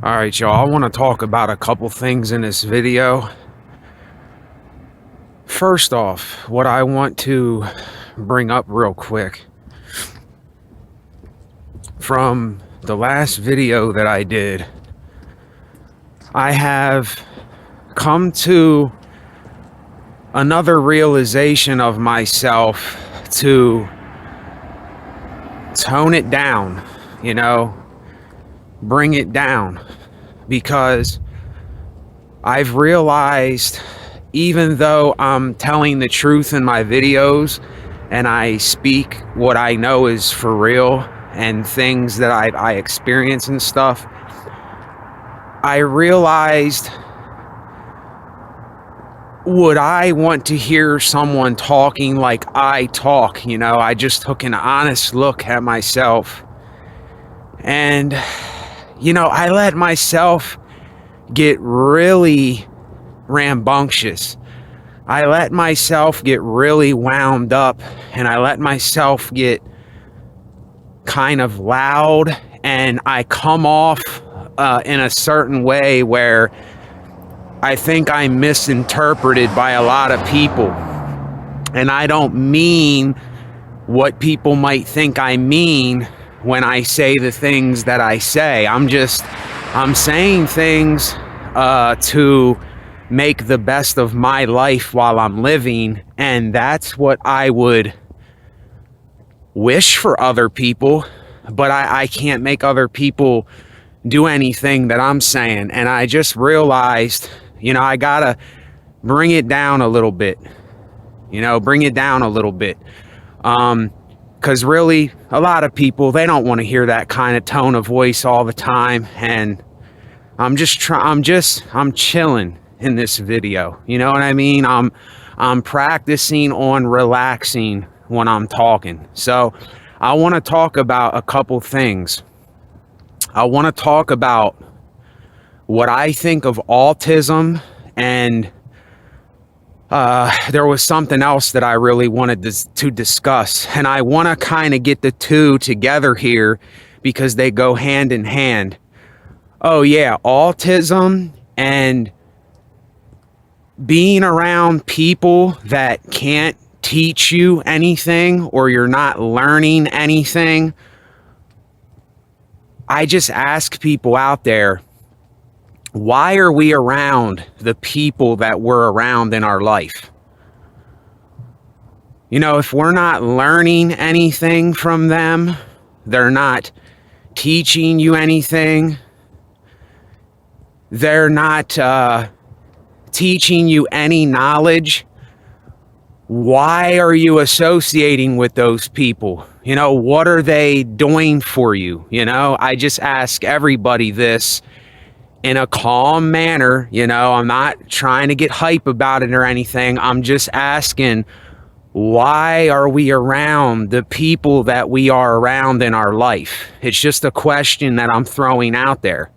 All right, y'all, I want to talk about a couple things in this video. First off, what I want to bring up real quick from the last video that I did, I have come to another realization of myself to tone it down, bring it down, because I've realized, even though I'm telling the truth in my videos and I speak what I know is for real and things that I experience and stuff, I realized, would I want to hear someone talking like I talk? I just took an honest look at myself, and I let myself get really rambunctious. I let myself get really wound up, and I let myself get kind of loud, and I come off in a certain way where I think I'm misinterpreted by a lot of people. And I don't mean what people might think I mean when I say the things that I say. I'm saying things to make the best of my life while I'm living, and that's what I would wish for other people, but I can't make other people do anything that I'm saying. And I just realized, I gotta bring it down a little bit, because really a lot of people, they don't want to hear that kind of tone of voice all the time. And I'm chilling in this video. You know what I mean? I'm practicing on relaxing when I'm talking. So I want to talk about a couple things. I want to talk about what I think of autism, and there was something else that I really wanted to discuss, and I want to kind of get the two together here because they go hand in hand. Oh yeah, autism and being around people that can't teach you anything, or you're not learning anything. I just ask people out there, why are we around the people that we're around in our life? If we're not learning anything from them, they're not teaching you anything, they're not teaching you any knowledge, why are you associating with those people? What are they doing for you? I just ask everybody this in a calm manner. I'm not trying to get hype about it or anything. I'm just asking, why are we around the people that we are around in our life? It's just a question that I'm throwing out there,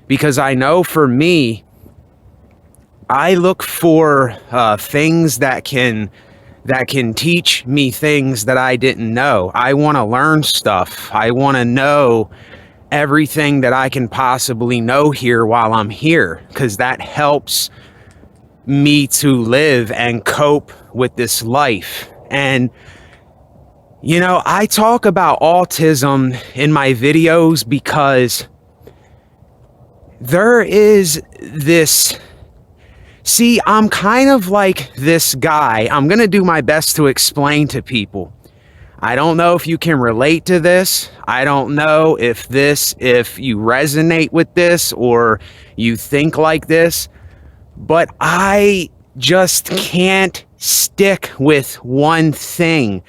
because I know for me, I look for things that can teach me things that I didn't know. I want to learn stuff. I want to know everything that I can possibly know here while I'm here, because that helps me to live and cope with this life. And I talk about autism in my videos because there is this, see, I'm kind of like this guy. I'm going to do my best to explain to people. I don't know if you can relate to this. I don't know if you resonate with this or you think like this, but I just can't stick with one thing.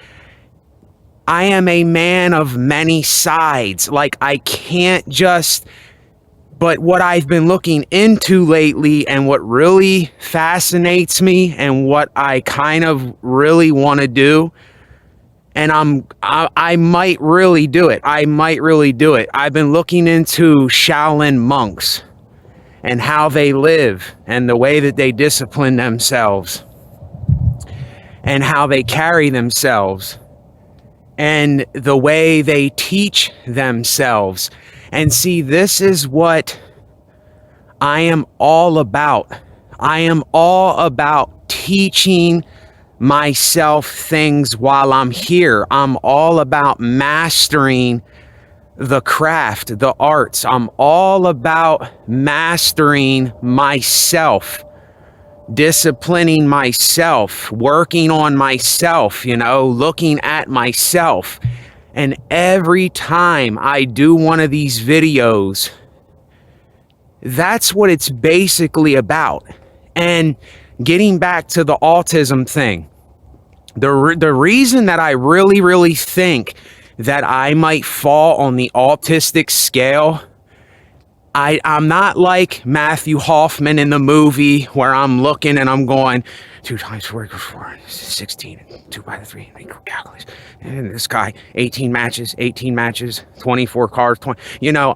I am a man of many sides. Like, I can't just... But what I've been looking into lately, and what really fascinates me, and what I kind of really want to do, and I might really do it. I've been looking into Shaolin monks and how they live, and the way that they discipline themselves, and how they carry themselves, and the way they teach themselves. And see, this is what I am all about teaching myself things while I'm here. I'm all about mastering the craft, the arts. I'm all about mastering myself, disciplining myself, working on myself, looking at myself. And every time I do one of these videos, that's what it's basically about. And getting back to the autism thing, the reason that I really think that I might fall on the autistic scale, I'm not like Matthew Hoffman in the movie where I'm looking and I'm going 2 times 4 equals 4, 16, 2 by the 3, calculus. And this guy, 18 matches, 24 cars, 20.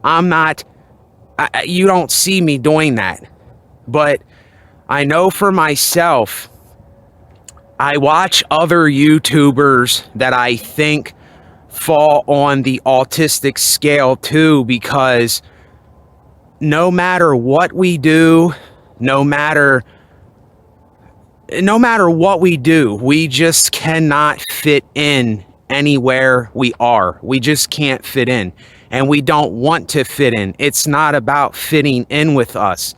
I'm not, you don't see me doing that. But I know for myself, I watch other YouTubers that I think fall on the autistic scale too, because no matter what we do, no matter what we do, we just cannot fit in anywhere we are. We just can't fit in, and we don't want to fit in. It's not about fitting in with us.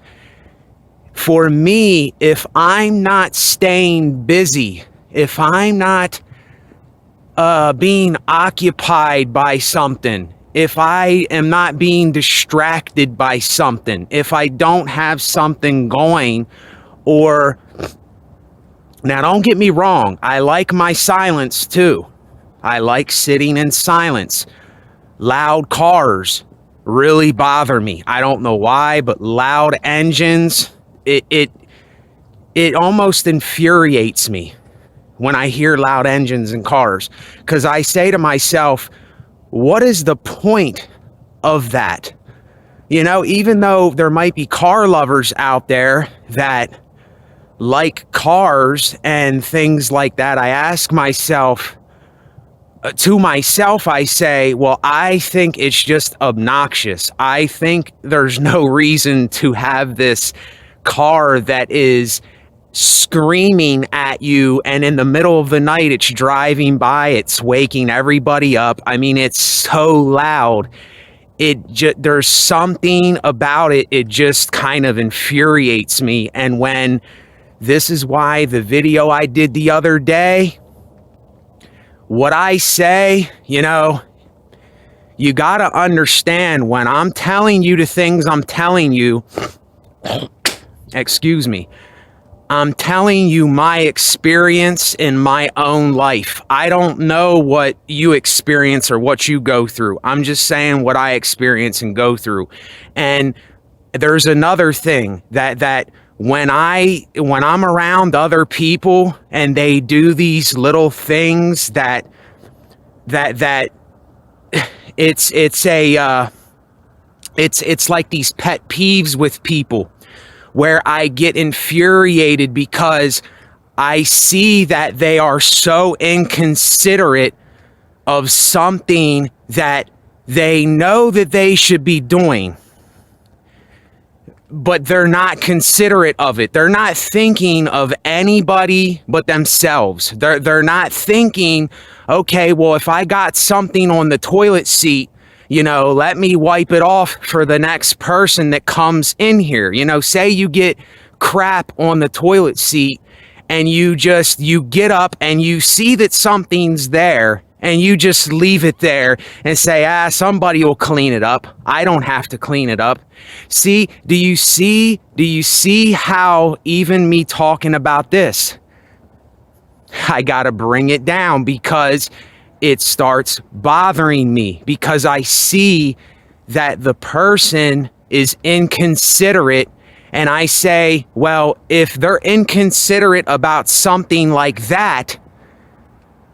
For me, if I'm not staying busy, if I'm not being occupied by something, if I am not being distracted by something, if I don't have something going, or, now don't get me wrong, I like my silence too. I like sitting in silence. Loud cars really bother me. I don't know why, but loud engines, it almost infuriates me when I hear loud engines in cars, because I say to myself, what is the point of that? Even though there might be car lovers out there that like cars and things like that, I ask myself, to myself, I say, well, I think it's just obnoxious. I think there's no reason to have this car that is screaming at you, and in the middle of the night it's driving by, it's waking everybody up. I mean, it's so loud. There's something about it. It just kind of infuriates me. And when this is why the video I did the other day, what I say, you got to understand, when I'm telling you the things I'm telling you, excuse me, I'm telling you my experience in my own life. I don't know what you experience or what you go through. I'm just saying what I experience and go through. And there's another thing that when I'm around other people and they do these little things that it's like these pet peeves with people, where I get infuriated because I see that they are so inconsiderate of something that they know that they should be doing, but they're not considerate of it. They're not thinking of anybody but themselves. They're not thinking, okay, well, if I got something on the toilet seat, let me wipe it off for the next person that comes in here. Say you get crap on the toilet seat and you get up and you see that something's there and you just leave it there and say, somebody will clean it up. I don't have to clean it up. See, do you see how even me talking about this, I got to bring it down, because it starts bothering me, because I see that the person is inconsiderate, and I say, well, if they're inconsiderate about something like that,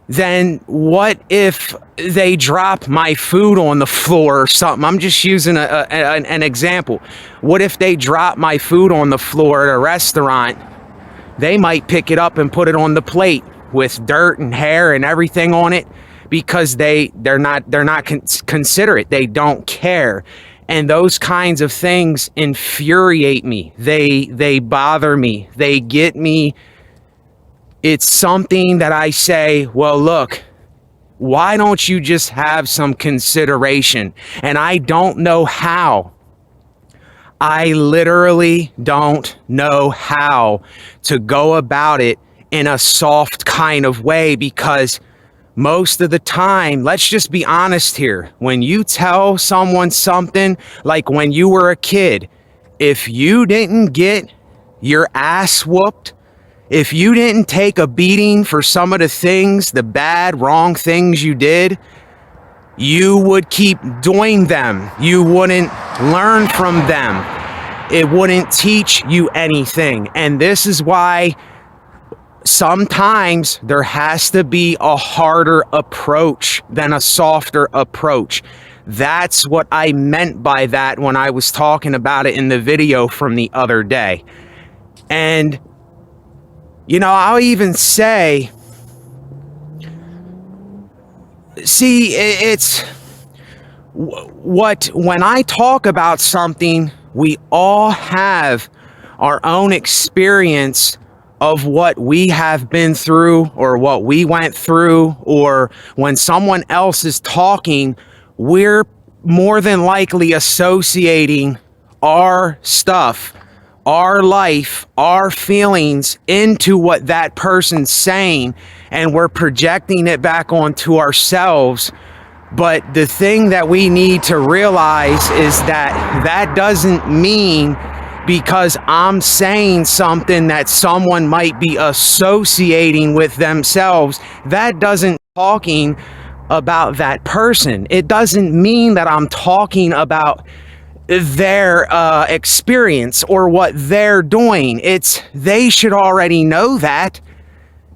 then what if they drop my food on the floor or something? I'm just using an example. What if they drop my food on the floor at a restaurant? They might pick it up and put it on the plate with dirt and hair and everything on it, because they're not considerate. They don't care. And those kinds of things infuriate me. They bother me. They get me. It's something that I say, well, look, why don't you just have some consideration? And I don't know how. I literally don't know how to go about it in a soft kind of way, because most of the time, let's just be honest here. When you tell someone something, like when you were a kid, if you didn't get your ass whooped, if you didn't take a beating for some of the things, the bad, wrong things you did, you would keep doing them. You wouldn't learn from them. It wouldn't teach you anything. And this is why sometimes there has to be a harder approach than a softer approach. That's what I meant by that when I was talking about it in the video from the other day. And, you know, I'll even say, see, it's when I talk about something, we all have our own experience of what we have been through or what we went through, or when someone else is talking, we're more than likely associating our stuff, our life, our feelings into what that person's saying, and we're projecting it back onto ourselves. But the thing that we need to realize is that that doesn't mean because I'm saying something that someone might be associating with themselves, that doesn't talking about that person. It doesn't mean that I'm talking about their experience or what they're doing. They should already know that.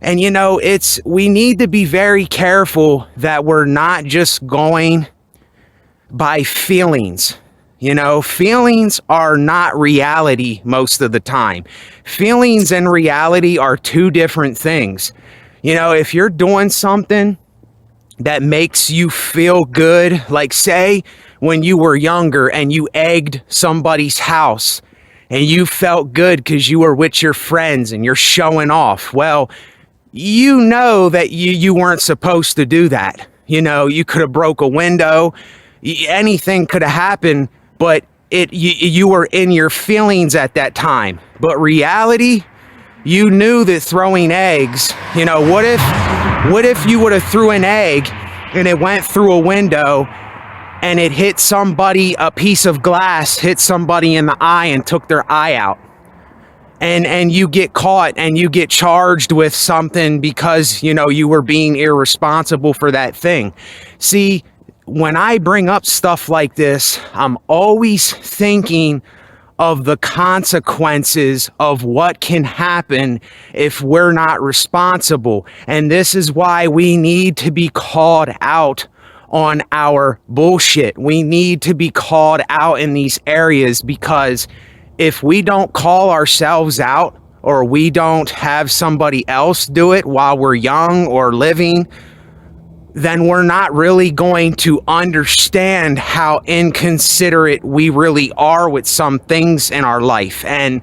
And you know, we need to be very careful that we're not just going by feelings. You know, feelings are not reality most of the time. Feelings and reality are two different things. You know, if you're doing something that makes you feel good, like say when you were younger and you egged somebody's house and you felt good because you were with your friends and you're showing off. Well, you know that you weren't supposed to do that. You know, you could have broke a window, anything could have happened, but you were in your feelings at that time. But reality, you knew that throwing eggs, you know, what if you would have threw an egg and it went through a window and it hit somebody, a piece of glass hit somebody in the eye and took their eye out? And you get caught and you get charged with something because, you know, you were being irresponsible for that thing. See, when I bring up stuff like this, I'm always thinking of the consequences of what can happen if we're not responsible. And this is why we need to be called out on our bullshit. We need to be called out in these areas, because if we don't call ourselves out, or we don't have somebody else do it while we're young or living, then we're not really going to understand how inconsiderate we really are with some things in our life. And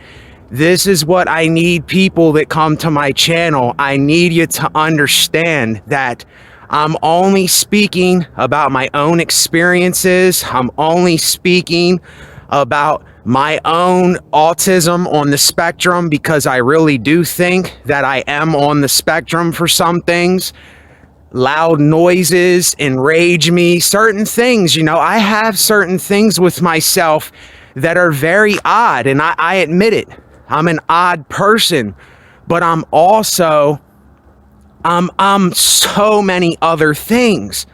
this is what I need people that come to my channel. I need you to understand that I'm only speaking about my own experiences. I'm only speaking about my own autism on the spectrum, because I really do think that I am on the spectrum for some things. Loud noises enrage me. Certain things, you know, I have certain things with myself that are very odd, and I admit it. I'm an odd person, but I'm also, I'm so many other things.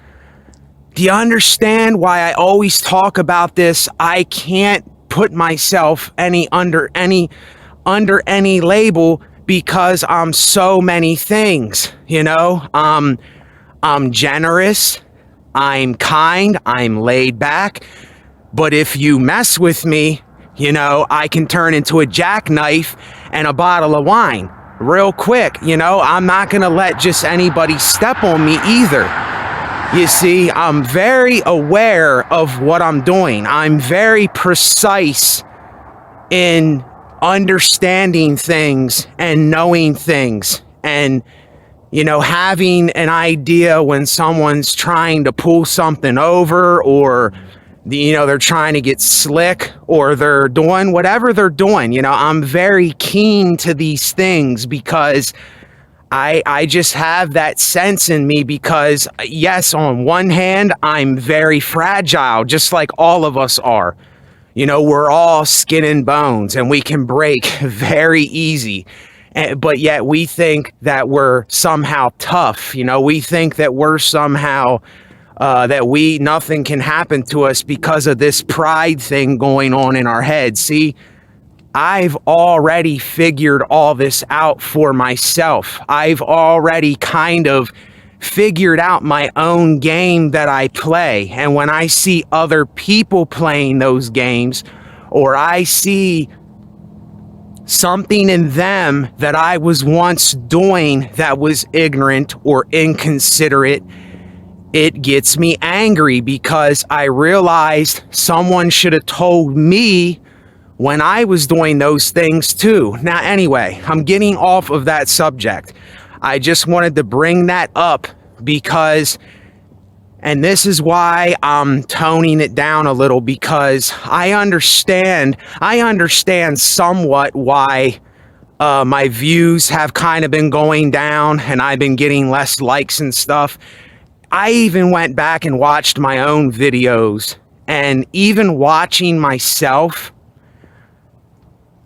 Do you understand why I always talk about this? I can't put myself under any label, because I'm so many things, you know. I'm generous, I'm kind, I'm laid back, but if you mess with me, you know, I can turn into a jackknife and a bottle of wine real quick. You know, I'm not gonna let just anybody step on me either. You see, I'm very aware of what I'm doing. I'm very precise in understanding things and knowing things, and having an idea when someone's trying to pull something over, or they're trying to get slick, or they're doing whatever they're doing. I'm very keen to these things because I just have that sense in me, because yes, on one hand, I'm very fragile, just like all of us are. We're all skin and bones, and we can break very easy. But yet we think that we're somehow tough. We think that we're somehow that nothing can happen to us because of this pride thing going on in our head. See, I've already figured all this out for myself. I've already kind of figured out my own game that I play. And when I see other people playing those games, or I see something in them that I was once doing that was ignorant or inconsiderate, it gets me angry, because I realized someone should have told me when I was doing those things too. Now, anyway, I'm getting off of that subject. I just wanted to bring that up because, and this is why I'm toning it down a little, because I understand somewhat why my views have kind of been going down, and I've been getting less likes and stuff. I even went back and watched my own videos, and even watching myself,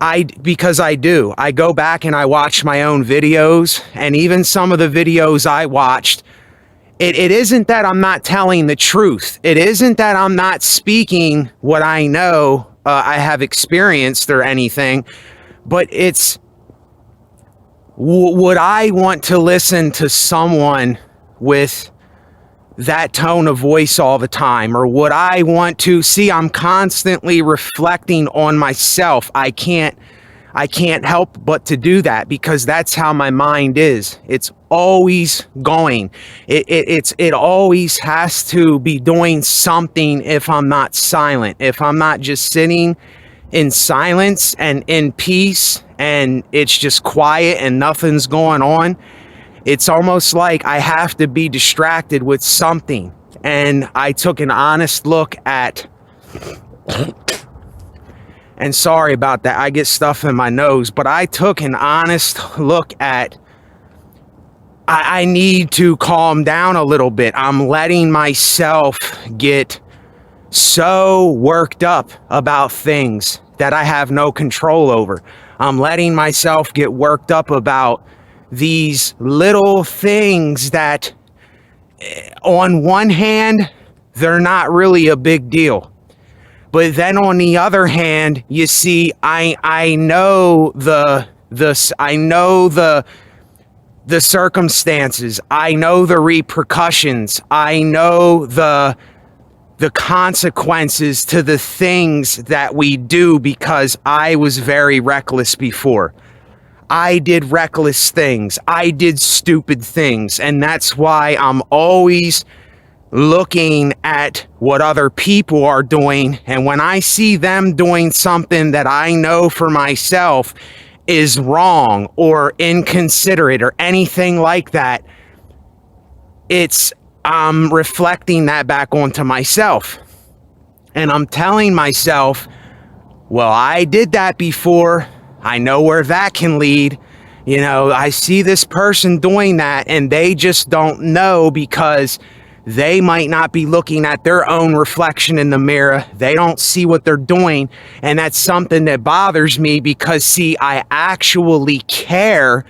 I go back and I watch my own videos, and even some of the videos I watched, it isn't that I'm not telling the truth. It isn't that I'm not speaking what I know I have experienced or anything, but it's, would I want to listen to someone with that tone of voice all the time? Or would I want to see, I'm constantly reflecting on myself. I can't help but to do that, because that's how my mind is. It's always going. It always has to be doing something if I'm not silent. If I'm not just sitting in silence and in peace, and it's just quiet and nothing's going on, it's almost like I have to be distracted with something. And I took an honest look at, and sorry about that, I get stuff in my nose, but I took an honest look at, I need to calm down a little bit. I'm letting myself get so worked up about things that I have no control over. I'm letting myself get worked up about these little things that, on one hand, they're not really a big deal. But then on the other hand, you see, I know the circumstances. I know the repercussions. I know the consequences to the things that we do, because I was very reckless before. I did reckless things. I did stupid things. And that's why I'm always looking at what other people are doing. And when I see them doing something that I know for myself is wrong or inconsiderate or anything like that, I'm reflecting that back onto myself. And I'm telling myself, well, I did that before. I know where that can lead. I see this person doing that, and they just don't know, because they might not be looking at their own reflection in the mirror. They don't see what they're doing. And that's something that bothers me, because see, I actually care.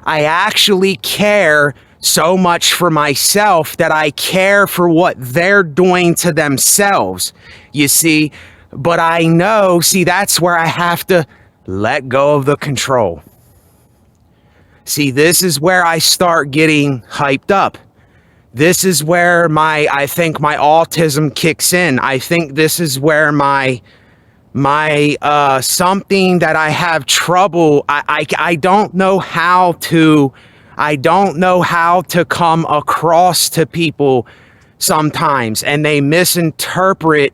I actually care so much for myself that I care for what they're doing to themselves, you see. But I know, see, that's where I have to let go of the control. See, this is where I start getting hyped up. This is where I think my autism kicks in. I think this is where my something that I have trouble. I don't know how to come across to people sometimes, and they misinterpret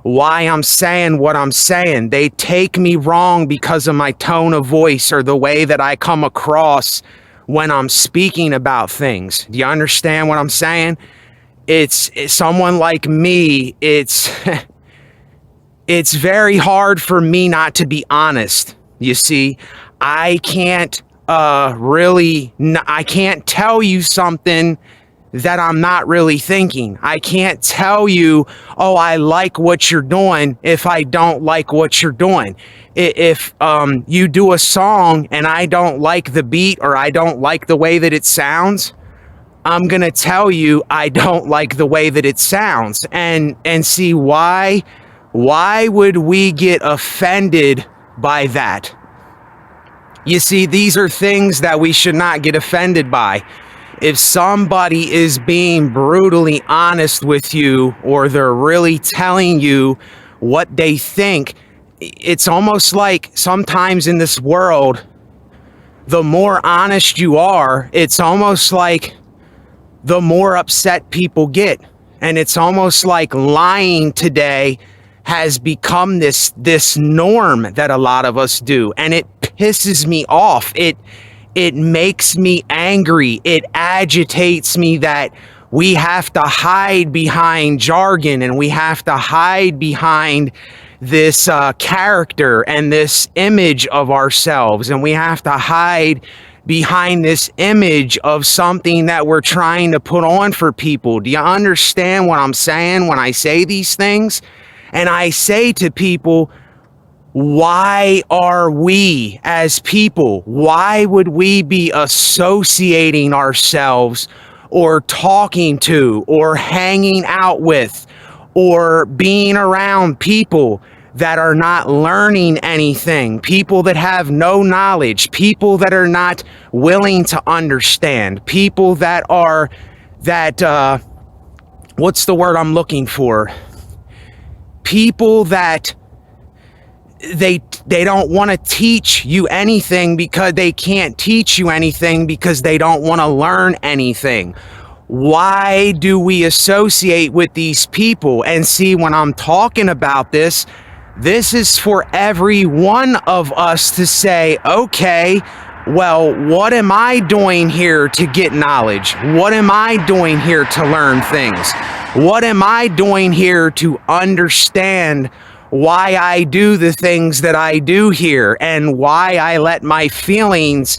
why I'm saying what I'm saying. They take me wrong because of my tone of voice or the way that I come across when I'm speaking about things. Do you understand what I'm saying? It's someone like me, it's it's very hard for me not to be honest. You see, I can't I can't tell you something that I'm not really thinking. I can't tell you, oh, I like what you're doing, if I don't like what you're doing. If you do a song and I don't like the beat or I don't like the way that it sounds, I'm gonna tell you I don't like the way that it sounds. And see, why would we get offended by that? You see, these are things that we should not get offended by. If somebody is being brutally honest with you, or they're really telling you what they think, it's almost like sometimes in this world, the more honest you are, it's almost like the more upset people get. And it's almost like lying today has become this norm that a lot of us do, and it pisses me off. It makes me angry. It agitates me that we have to hide behind jargon, and we have to hide behind this character and this image of ourselves, and we have to hide behind this image of something that we're trying to put on for people. Do you understand what I'm saying when I say these things? And I say to people, why are we as people, why would we be associating ourselves or talking to or hanging out with or being around people that are not learning anything, people that have no knowledge, people that are not willing to understand, people that are, what's the word I'm looking for? People that they don't want to teach you anything because they can't teach you anything because they don't want to learn anything. Why do we associate with these people? And see, when I'm talking about this is for every one of us to say, okay, well, what am I doing here to get knowledge? What am I doing here to learn things? What am I doing here to understand why I do the things that I do here, and why I let my feelings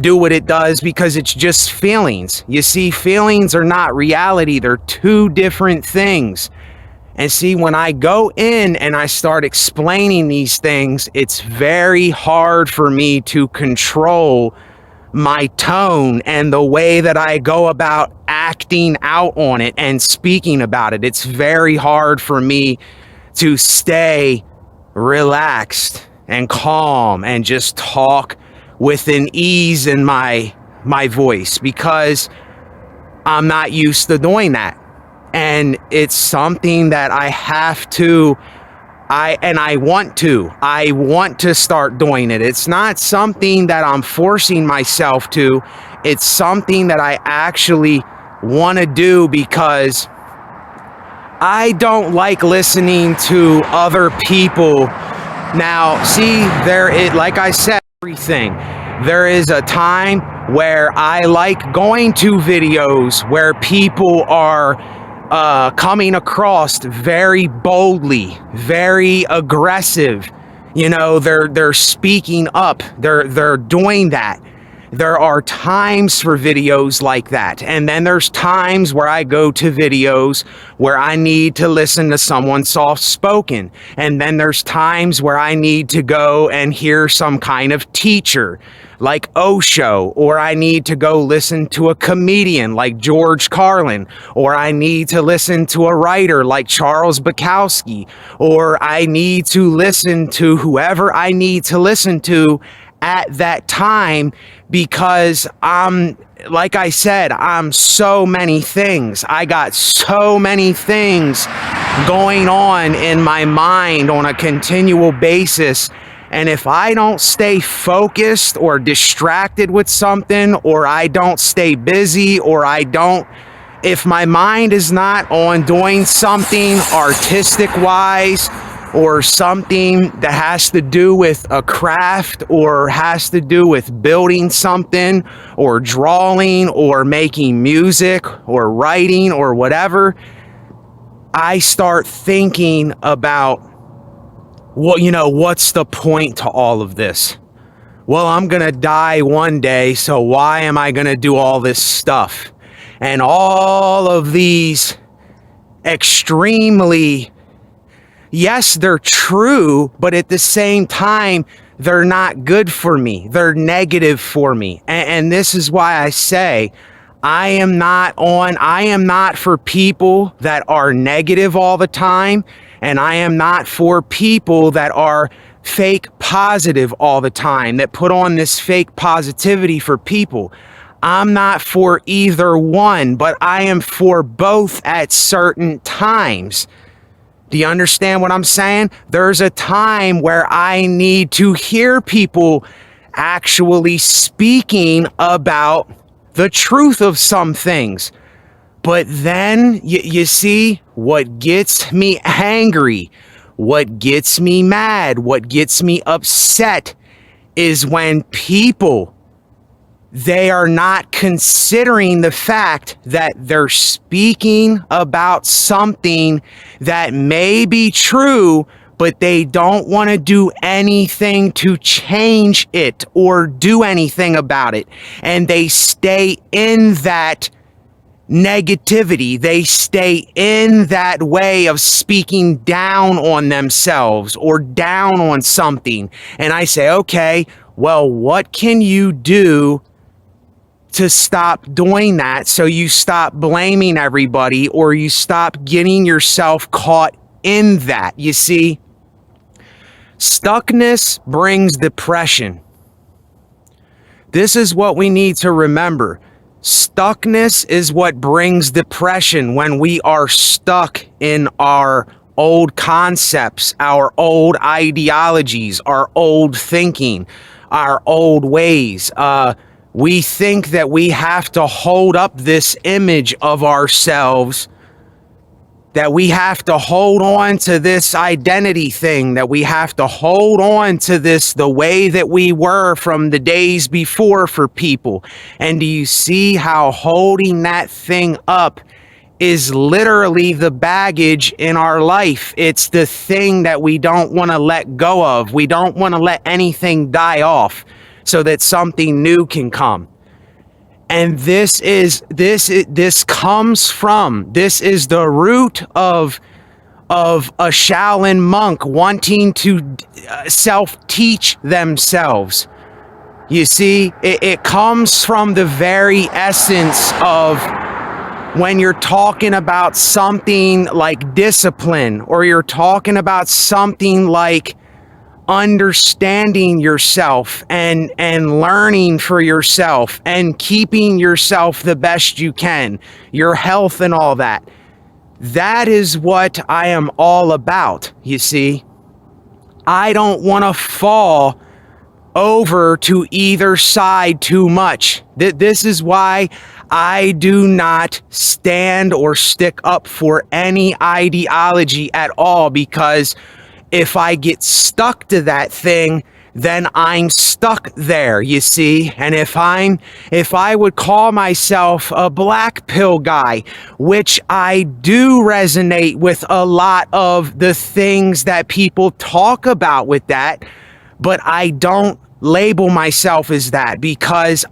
do what it does? Because it's just feelings. You see, feelings are not reality. They're two different things. And see, when I go in and I start explaining these things, it's very hard for me to control my tone and the way that I go about acting out on it and speaking about it. It's very hard for me to stay relaxed and calm and just talk with an ease in my voice, because I'm not used to doing that. And it's something that I have to, I want to start doing it. It's not something that I'm forcing myself to. It's something that I actually want to do, because I don't like listening to other people. Now, see, like I said, everything. There is a time where I like going to videos where people are coming across very boldly, very aggressive. You know, they're speaking up. They're doing that. There are times for videos like that. And then there's times where I go to videos where I need to listen to someone soft-spoken. And then there's times where I need to go and hear some kind of teacher like Osho, or I need to go listen to a comedian like George Carlin, or I need to listen to a writer like Charles Bukowski, or I need to listen to whoever I need to listen to at that time, because like I said, I'm so many things. I got so many things going on in my mind on a continual basis. And if I don't stay focused or distracted with something, or I don't stay busy, or I don't If my mind is not on doing something artistic wise, or something that has to do with a craft, or has to do with building something, or drawing, or making music, or writing, or whatever, I start thinking about, well, what's the point to all of this? Well, I'm going to die one day, so why am I going to do all this stuff? And all of these extremely, yes, they're true, but at the same time, they're not good for me. They're negative for me. And this is why I say, I am not for people that are negative all the time. And I am not for people that are fake positive all the time, that put on this fake positivity for people. I'm not for either one, but I am for both at certain times. Do you understand what I'm saying? There's a time where I need to hear people actually speaking about the truth of some things. But then, you see, what gets me angry, what gets me mad, what gets me upset is when people, they are not considering the fact that they're speaking about something that may be true, but they don't want to do anything to change it or do anything about it. And they stay in that negativity. They stay in that way of speaking down on themselves or down on something. And I say, okay, well, what can you do to stop doing that, so you stop blaming everybody, or you stop getting yourself caught in that? You see, stuckness brings depression. This is what we need to remember. Stuckness is what brings depression, when we are stuck in our old concepts, our old ideologies, our old thinking, our old ways. We think that we have to hold up this image of ourselves, that we have to hold on to this identity thing, that we have to hold on to this, the way that we were from the days before for people. And do you see how holding that thing up is literally the baggage in our life? It's the thing that we don't want to let go of. We don't want to let anything die off, so that something new can come. And this is the root of a Shaolin monk wanting to self-teach themselves. You see, it comes from the very essence of, when you're talking about something like discipline, or you're talking about something like understanding yourself and learning for yourself and keeping yourself the best you can, your health and all that. That is what I am all about, you see. I don't want to fall over to either side too much. This is why I do not stand or stick up for any ideology at all, because if I get stuck to that thing, then I'm stuck there, you see. And if I would call myself a black pill guy, which I do resonate with a lot of the things that people talk about with that, but I don't label myself as that, because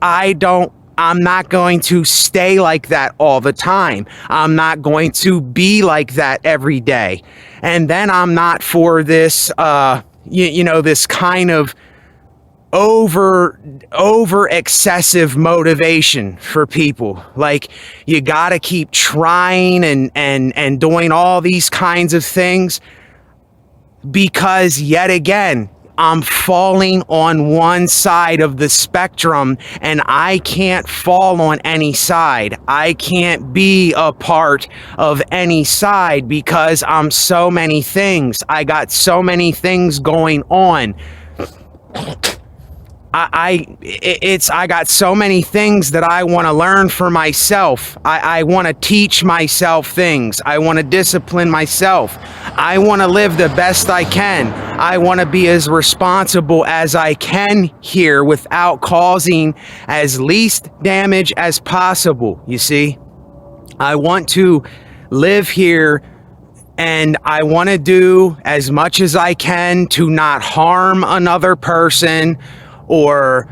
I'm not going to stay like that all the time. I'm not going to be like that every day. And then I'm not for this, this kind of over excessive motivation for people. Like, you got to keep trying and doing all these kinds of things, because yet again, I'm falling on one side of the spectrum, and I can't fall on any side. I can't be a part of any side, because I'm so many things. I got so many things going on. I got so many things that I want to learn for myself. I want to teach myself things. I want to discipline myself. I want to live the best I can. I want to be as responsible as I can here without causing as least damage as possible. You see, I want to live here, and I want to do as much as I can to not harm another person or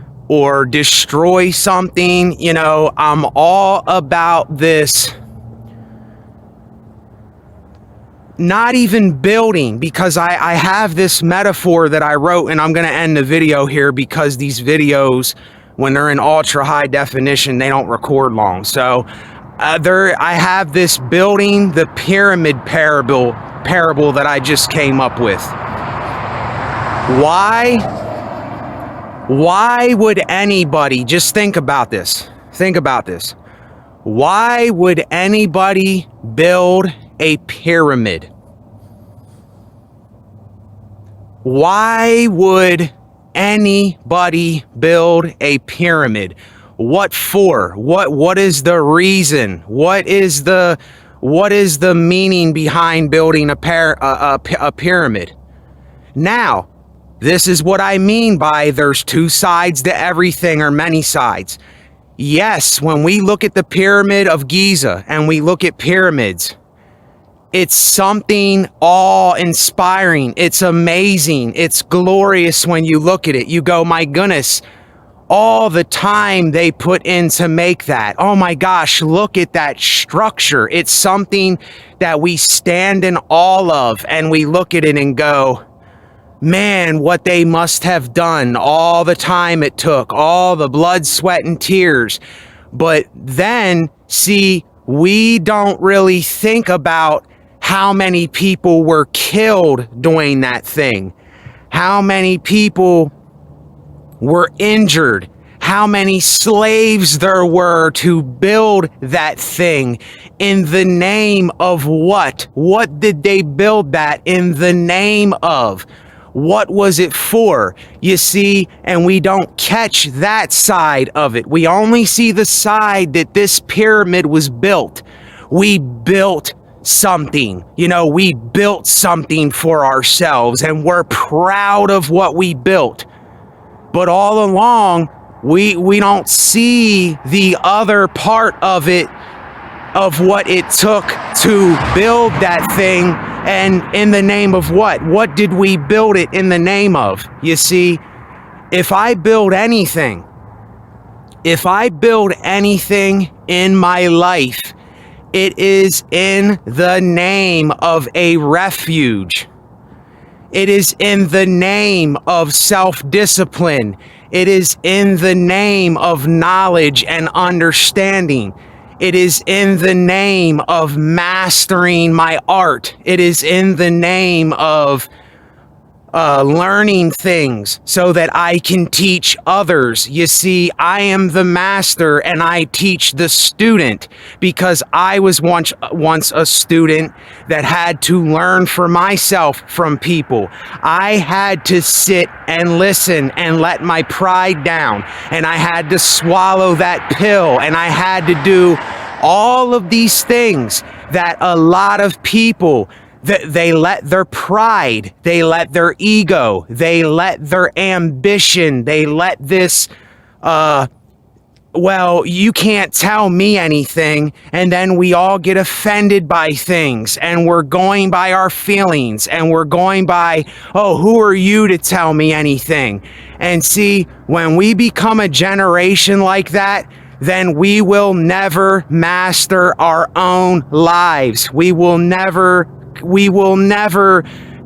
destroy something. You know, I'm all about this. Not even building, because I have this metaphor that I wrote, and I'm going to end the video here because these videos, when they're in ultra high definition, they don't record long. So I have this building the pyramid parable that I just came up with. Why would anybody, just think about this. Why would anybody build a pyramid? Why would anybody build a pyramid? What for? What is the reason? What is the meaning behind building a pyramid? Now, this is what I mean by there's two sides to everything, or many sides. Yes, when we look at the Pyramid of Giza and we look at pyramids, it's something awe-inspiring. It's amazing. It's glorious when you look at it. You go, my goodness, all the time they put in to make that. Oh my gosh, look at that structure. It's something that we stand in awe of, and we look at it and go, man, what they must have done, all the time it took, all the blood, sweat, and tears. But then, see, we don't really think about how many people were killed doing that thing, how many people were injured, how many slaves there were to build that thing. In the name of what? What did they build that in the name of? What was it for? You see, and we don't catch that side of it. We only see the side that this pyramid was built. We built something, you know, we built something for ourselves, and we're proud of what we built. But all along, we don't see the other part of it, of what it took to build that thing, and in the name of what? What did we build it in the name of? You see, if I build anything in my life, it is in the name of a refuge. It is in the name of self-discipline. It is in the name of knowledge and understanding. It is in the name of mastering my art. It is in the name of learning things so that I can teach others. You see, I am the master and I teach the student, because I was once a student that had to learn for myself from people. I had to sit and listen and let my pride down, and I had to swallow that pill, and I had to do all of these things that a lot of people, they let their pride, they let their ego, they let their ambition, they let this, well, you can't tell me anything, and then we all get offended by things, and we're going by our feelings, and we're going by, oh, who are you to tell me anything? And see, when we become a generation like that, then we will never master our own lives. We will never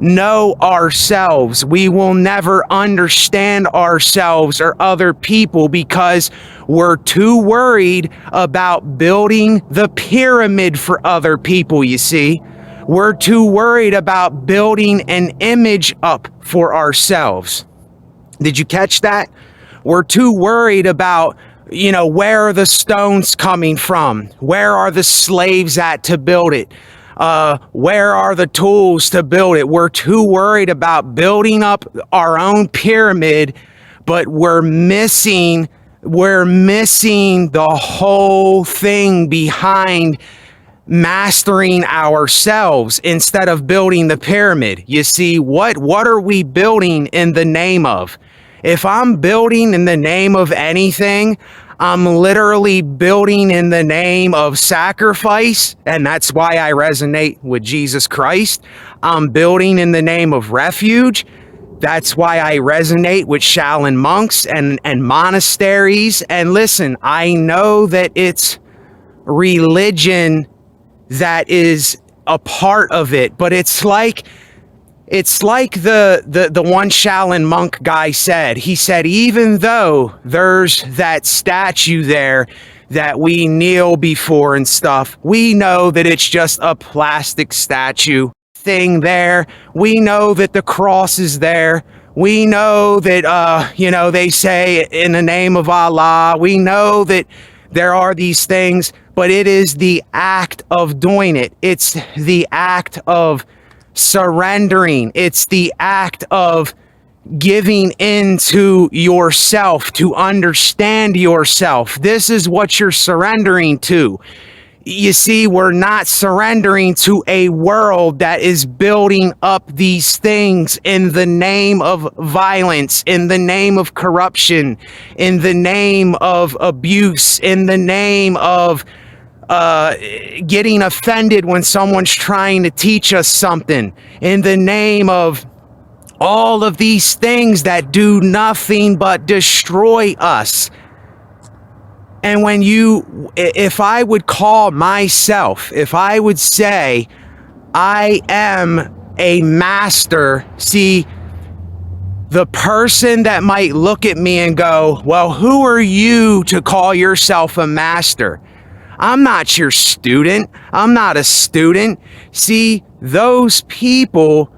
know ourselves. We will never understand ourselves or other people, because we're too worried about building the pyramid for other people, you see. We're too worried about building an image up for ourselves. Did you catch that? We're too worried about, you know, where are the stones coming from? Where are the slaves at to build it? Where are the tools to build it? We're too worried about building up our own pyramid, but we're missing the whole thing behind mastering ourselves instead of building the pyramid. You see, what are we building in the name of? If I'm building in the name of anything, I'm literally building in the name of sacrifice, and that's why I resonate with Jesus Christ. I'm building in the name of refuge. That's why I resonate with Shaolin monks and monasteries. And listen, I know that it's religion that is a part of it, but it's like the one Shaolin monk guy said. He said, even though there's that statue there that we kneel before and stuff, we know that it's just a plastic statue thing there. We know that the cross is there. We know that, they say in the name of Allah. We know that there are these things, but it is the act of doing it. It's the act of surrendering. It's the act of giving into yourself to understand yourself. This is what you're surrendering to. You see, we're not surrendering to a world that is building up these things in the name of violence, in the name of corruption, in the name of abuse, in the name of getting offended when someone's trying to teach us something, in the name of all of these things that do nothing but destroy us. And if I would call myself, if I would say I am a master, see, the person that might look at me and go, well, who are you to call yourself a master? I'm not your student. I'm not a student. See, those people,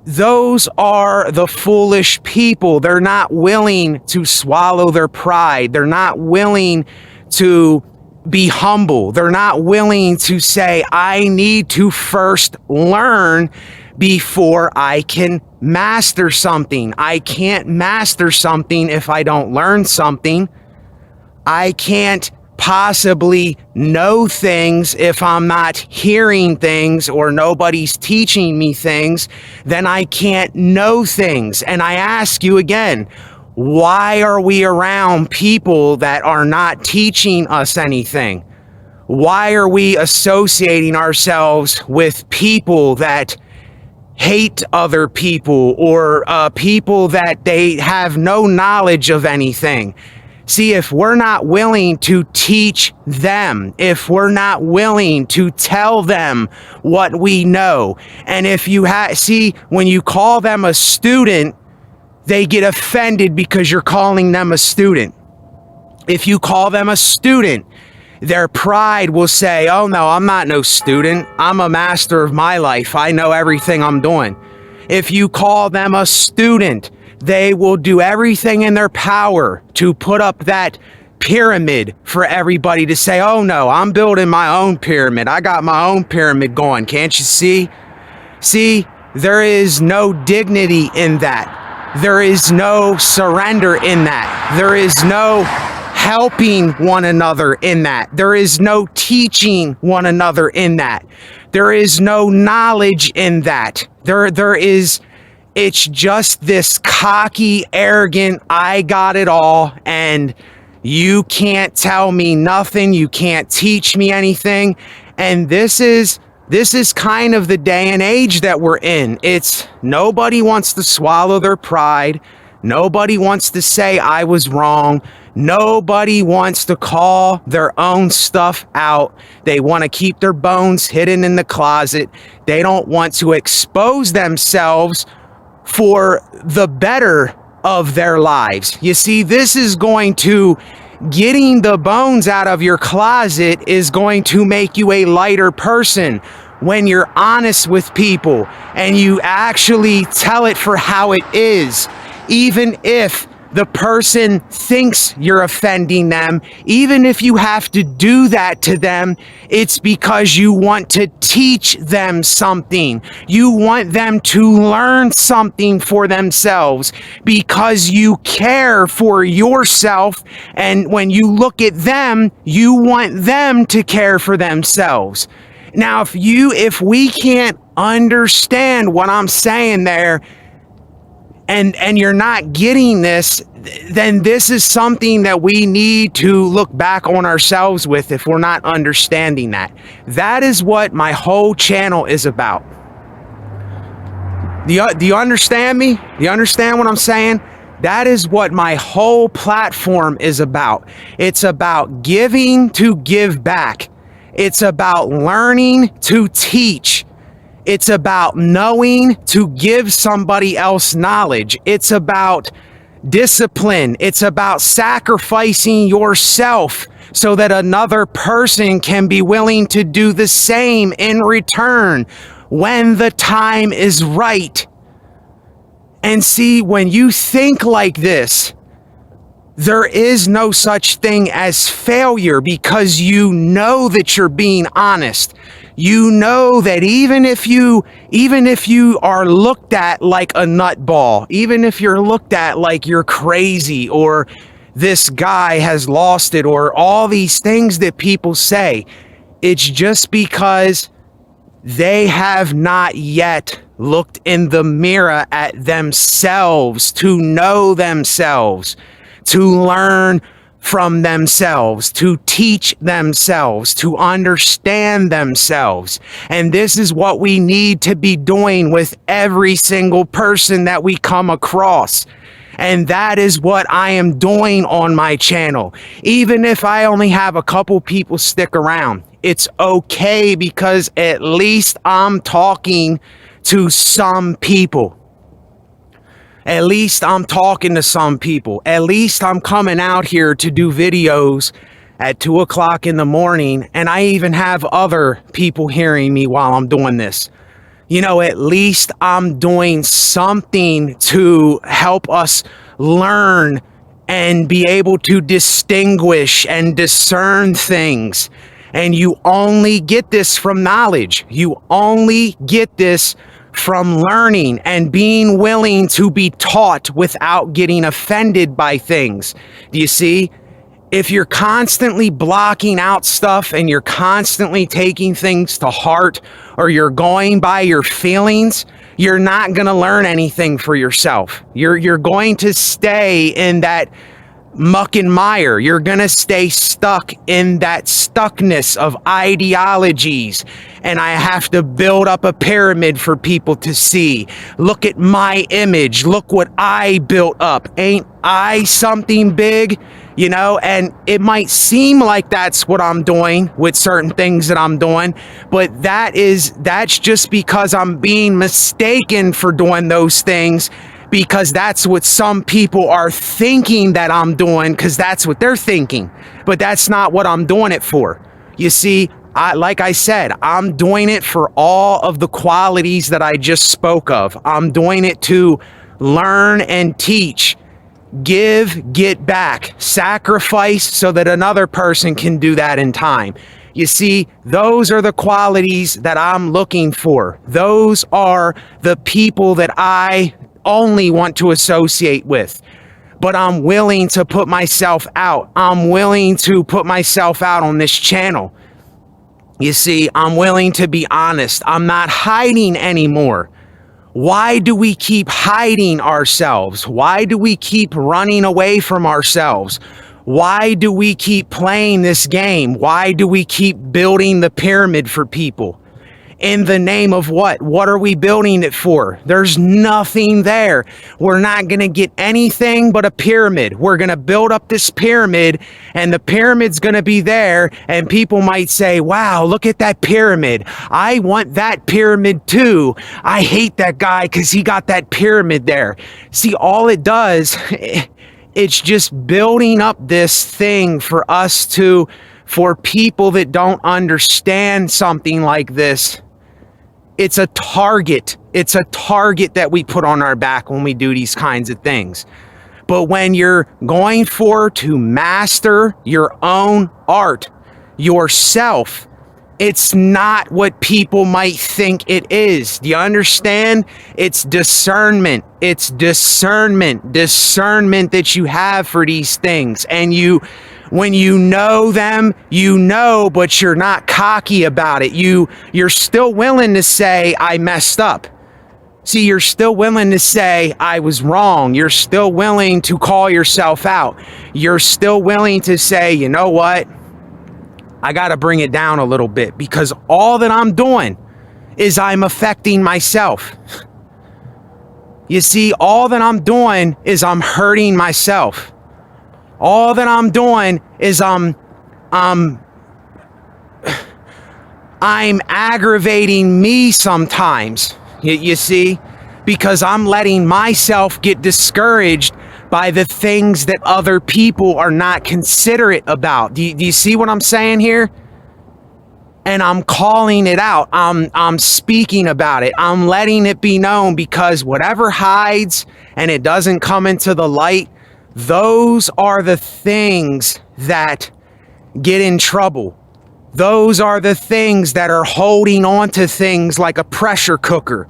those are the foolish people. They're not willing to swallow their pride. They're not willing to be humble. They're not willing to say, I need to first learn before I can master something. I can't master something if I don't learn something. I can't possibly know things if I'm not hearing things or nobody's teaching me things. Then I can't know things. And I ask you again, why are we around people that are not teaching us anything? Why are we associating ourselves with people that hate other people, or people that they have no knowledge of anything? See, if we're not willing to teach them, if we're not willing to tell them what we know, and if you see, when you call them a student, they get offended because you're calling them a student. If you call them a student, their pride will say, oh no, I'm not no student. I'm a master of my life. I know everything I'm doing. If you call them a student, they will do everything in their power to put up that pyramid for everybody to say, oh no, I'm building my own pyramid. I got my own pyramid going. Can't you see? See, there is no dignity in that. There is no surrender in that. There is no helping one another in that. There is no teaching one another in that. There is no knowledge in that. It's just this cocky, arrogant, I got it all, and you can't tell me nothing. You can't teach me anything. And this is kind of the day and age that we're in. It's nobody wants to swallow their pride. Nobody wants to say I was wrong. Nobody wants to call their own stuff out. They want to keep their bones hidden in the closet. They don't want to expose themselves for the better of their lives. You see, this is going to, getting the bones out of your closet is going to make you a lighter person when you're honest with people and you actually tell it for how it is. Even if The person thinks you're offending them. Even if you have to do that to them, it's because you want to teach them something. You want them to learn something for themselves because you care for yourself. And when you look at them, you want them to care for themselves. Now, if we can't understand what I'm saying there, and you're not getting this, then this is something that we need to look back on ourselves with if we're not understanding that. That is what my whole channel is about. Do you understand me? Do you understand what I'm saying? That is what my whole platform is about. It's about giving to give back. It's about learning to teach. It's about knowing to give somebody else knowledge. It's about discipline. It's about sacrificing yourself so that another person can be willing to do the same in return when the time is right. And see, when you think like this, there is no such thing as failure because you know that you're being honest. You know that even if you are looked at like a nutball, even if you're looked at like you're crazy or this guy has lost it or all these things that people say, it's just because they have not yet looked in the mirror at themselves to know themselves, to learn from themselves, to teach themselves, to understand themselves. And this is what we need to be doing with every single person that we come across. And that is what I am doing on my channel. Even if I only have a couple people stick around, it's okay because at least I'm talking to some people. At least I'm talking to some people. At least I'm coming out here to do videos at 2 o'clock in the morning, and I even have other people hearing me while I'm doing this. You know, at least I'm doing something to help us learn and be able to distinguish and discern things. And you only get this from knowledge. You only get this from learning and being willing to be taught without getting offended by things. Do you see? If you're constantly blocking out stuff and you're constantly taking things to heart or you're going by your feelings, you're not going to learn anything for yourself. You're going to stay in that muck and mire. You're going to stay stuck in that stuckness of ideologies. And I have to build up a pyramid for people to see. Look at my image. Look what I built up. Ain't I something big? You know, and it might seem like that's what I'm doing with certain things that I'm doing, but that's just because I'm being mistaken for doing those things, because that's what some people are thinking that I'm doing, because that's what they're thinking. But that's not what I'm doing it for. You see, like I said, I'm doing it for all of the qualities that I just spoke of. I'm doing it to learn and teach, give, get back, sacrifice so that another person can do that in time. You see, those are the qualities that I'm looking for. Those are the people that I only want to associate with. But I'm willing to put myself out. I'm willing to put myself out on this channel. You see, I'm willing to be honest. I'm not hiding anymore. Why do we keep hiding ourselves? Why do we keep running away from ourselves? Why do we keep playing this game? Why do we keep building the pyramid for people? In the name of what? What are we building it for? There's nothing there. We're not going to get anything but a pyramid. We're going to build up this pyramid, and the pyramid's going to be there, and people might say, wow, look at that pyramid. I want that pyramid too. I hate that guy because he got that pyramid there. See, all it does, it's just building up this thing for people that don't understand something like this. It's a target. It's a target that we put on our back when we do these kinds of things. But when you're going for to master your own art, yourself, it's not what people might think it is. Do you understand? It's discernment. It's discernment that you have for these things. And when you know them, you know, but you're not cocky about it. You're still willing to say, I messed up. See, you're still willing to say, I was wrong. You're still willing to call yourself out. You're still willing to say, you know what? I got to bring it down a little bit, because all that I'm doing is I'm affecting myself. You see, all that I'm doing is I'm hurting myself. All that I'm doing is I'm aggravating me sometimes. You see, because I'm letting myself get discouraged by the things that other people are not considerate about. Do you see what I'm saying here? And I'm calling it out. I'm speaking about it. I'm letting it be known, because whatever hides and it doesn't come into the light, those are the things that get in trouble. Those are the things that are holding on to things like a pressure cooker.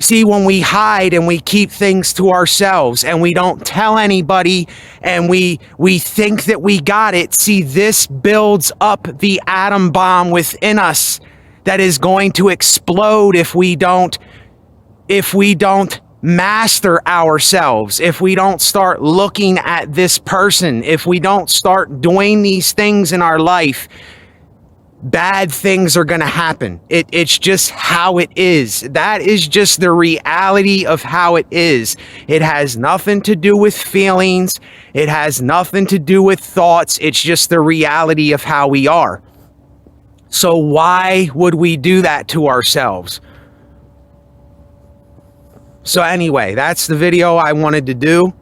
See, when we hide and we keep things to ourselves and we don't tell anybody and we think that we got it, see, this builds up the atom bomb within us that is going to explode if we don't master ourselves, if we don't start looking at this person, if we don't start doing these things in our life. Bad things are going to happen. It's just how it is. That is just the reality of how it is. It has nothing to do with feelings. It has nothing to do with thoughts. It's just the reality of how we are. So why would we do that to ourselves? So anyway, that's the video I wanted to do.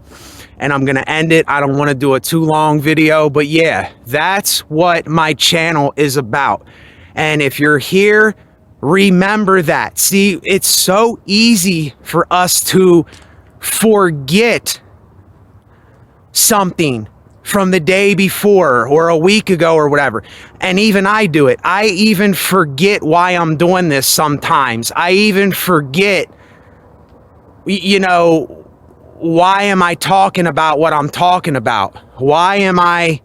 And I'm going to end it. I don't want to do a too long video, but yeah, that's what my channel is about. And if you're here, remember that. See, it's so easy for us to forget something from the day before or a week ago or whatever. And even I do it. I even forget why I'm doing this sometimes. I even forget, you know, why am I talking about what I'm talking about? Why am I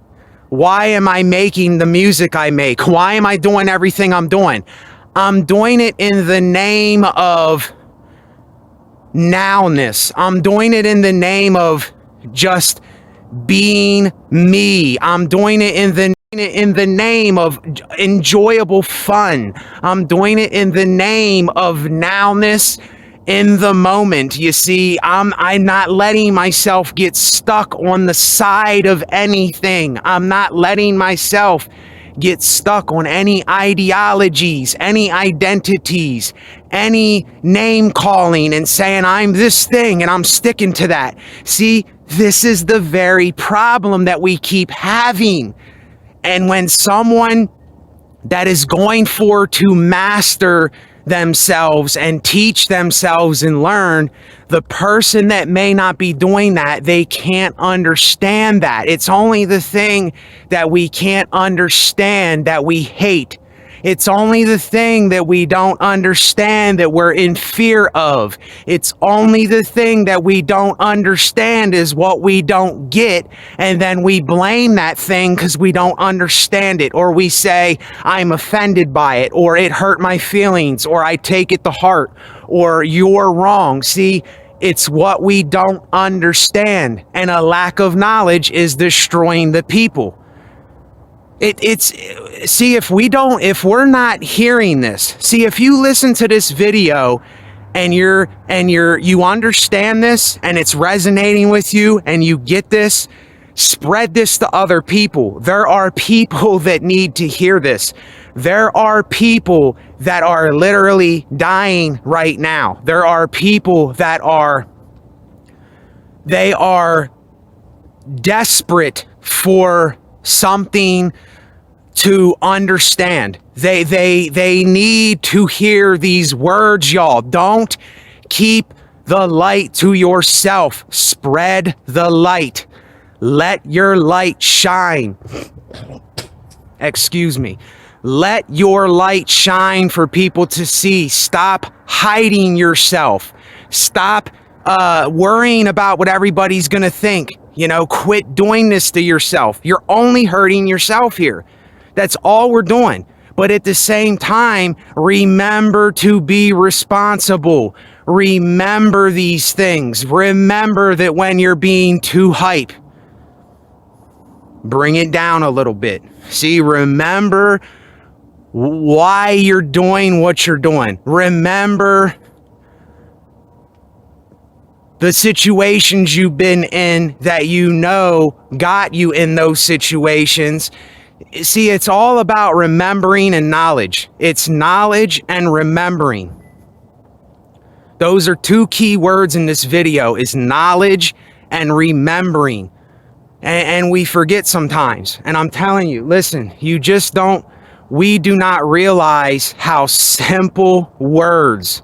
making the music I make? Why am I doing everything I'm doing? I'm doing it in the name of nowness. I'm doing it in the name of just being me. I'm doing it in the name of enjoyable fun. I'm doing it in the name of nowness. In the moment, you see, I'm not letting myself get stuck on the side of anything. I'm not letting myself get stuck on any ideologies, any identities, any name calling and saying I'm this thing and I'm sticking to that. See, this is the very problem that we keep having. And when someone that is going for to master themselves and teach themselves and learn, the person that may not be doing that, they can't understand that. It's only the thing that we can't understand that we hate. It's only the thing that we don't understand that we're in fear of. It's only the thing that we don't understand is what we don't get. And then we blame that thing because we don't understand it. Or we say, I'm offended by it, or it hurt my feelings, or I take it to heart, or you're wrong. See, it's what we don't understand. And a lack of knowledge is destroying the people. See, if we're not hearing this, see, if you listen to this video and you understand this and it's resonating with you and you get this, spread this to other people. There are people that need to hear this. There are people that are literally dying right now. There are people that they are desperate for something to understand. They need to hear these words, y'all. Don't keep the light to yourself. Spread the light. Let your light shine. Excuse me. Let your light shine for people to see. Stop hiding yourself. Stop worrying about what everybody's going to think. You know, quit doing this to yourself. You're only hurting yourself here. That's all we're doing. But at the same time, remember to be responsible. Remember these things. Remember that when you're being too hype, bring it down a little bit. See, remember why you're doing what you're doing. Remember the situations you've been in that you know got you in those situations. See, it's all about remembering and knowledge. It's knowledge and remembering. Those are two key words in this video, is knowledge and remembering. And we forget sometimes. And I'm telling you, listen, we do not realize how simple words,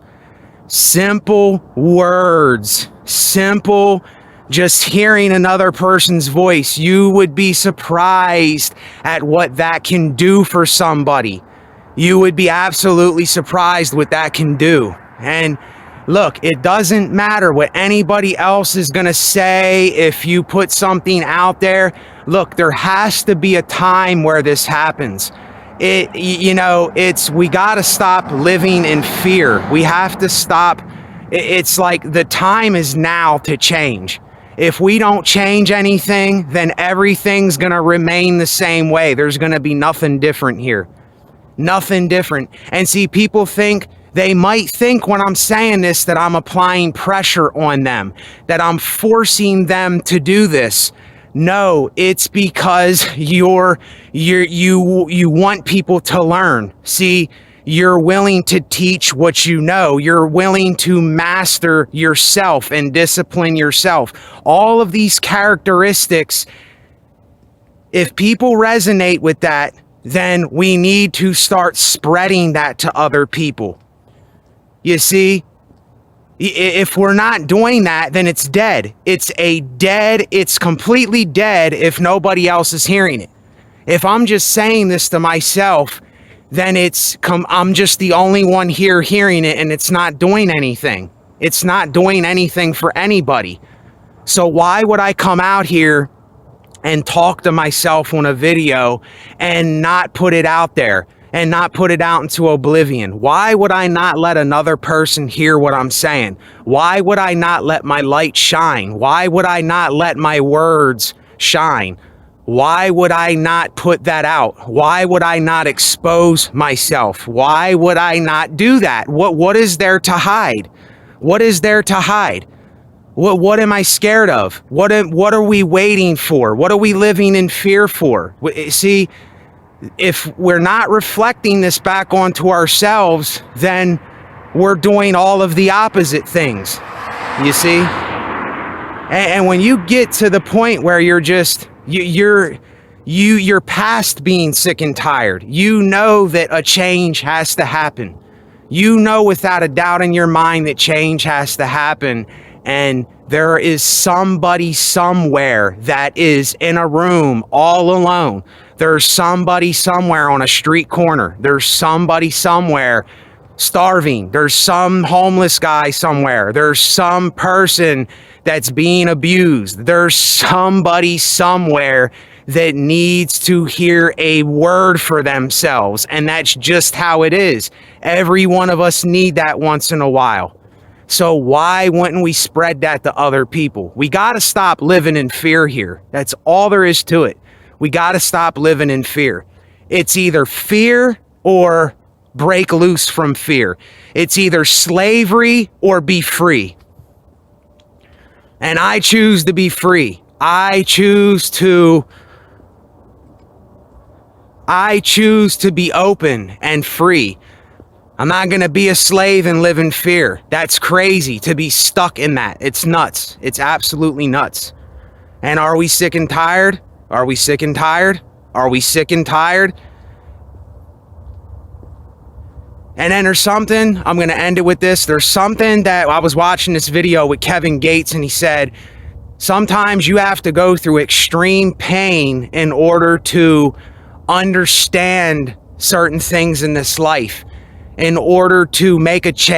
just hearing another person's voice, you would be surprised at what that can do for somebody. You would be absolutely surprised what that can do. And look, it doesn't matter what anybody else is going to say if you put something out there. Look, there has to be a time where this happens. We got to stop living in fear. We have to stop. It's like the time is now to change. If we don't change anything, then everything's going to remain the same way. There's going to be nothing different here. Nothing different. And see, they might think when I'm saying this that I'm applying pressure on them, that I'm forcing them to do this. No, it's because you want people to learn. See, you're willing to teach what you know. You're willing to master yourself and discipline yourself. All of these characteristics, if people resonate with that, then we need to start spreading that to other people. You see, if we're not doing that, then it's dead. It's completely dead if nobody else is hearing it. If I'm just saying this to myself, then I'm just the only one here hearing it, and it's not doing anything. It's not doing anything for anybody. So why would I come out here and talk to myself on a video and not put it out there and not put it out into oblivion? Why would I not let another person hear what I'm saying? Why would I not let my light shine? Why would I not let my words shine? Why would I not put that out? Why would I not expose myself? Why would I not do that? What is there to hide? What is there to hide? What am I scared of? What are we waiting for? What are we living in fear for? See, if we're not reflecting this back onto ourselves, then we're doing all of the opposite things. You see? And when you get to the point where you're just you're past being sick and tired, you know that a change has to happen. You know without a doubt in your mind that change has to happen, and there is somebody somewhere that is in a room all alone. There's somebody somewhere on a street corner. There's somebody somewhere starving. There's some homeless guy somewhere. There's some person that's being abused. There's somebody somewhere that needs to hear a word for themselves. And that's just how it is. Every one of us need that once in a while. So why wouldn't we spread that to other people? We got to stop living in fear here. That's all there is to it. We got to stop living in fear. It's either fear or break loose from fear. It's either slavery or be free. And I choose to be free. I choose to be open and free. I'm not going to be a slave and live in fear. That's crazy to be stuck in that. It's nuts. It's absolutely nuts. And are we sick and tired? Are we sick and tired? Are we sick and tired? And then there's something, I'm going to end it with this. There's something that I was watching this video with Kevin Gates, and he said, sometimes you have to go through extreme pain in order to understand certain things in this life, in order to make a change.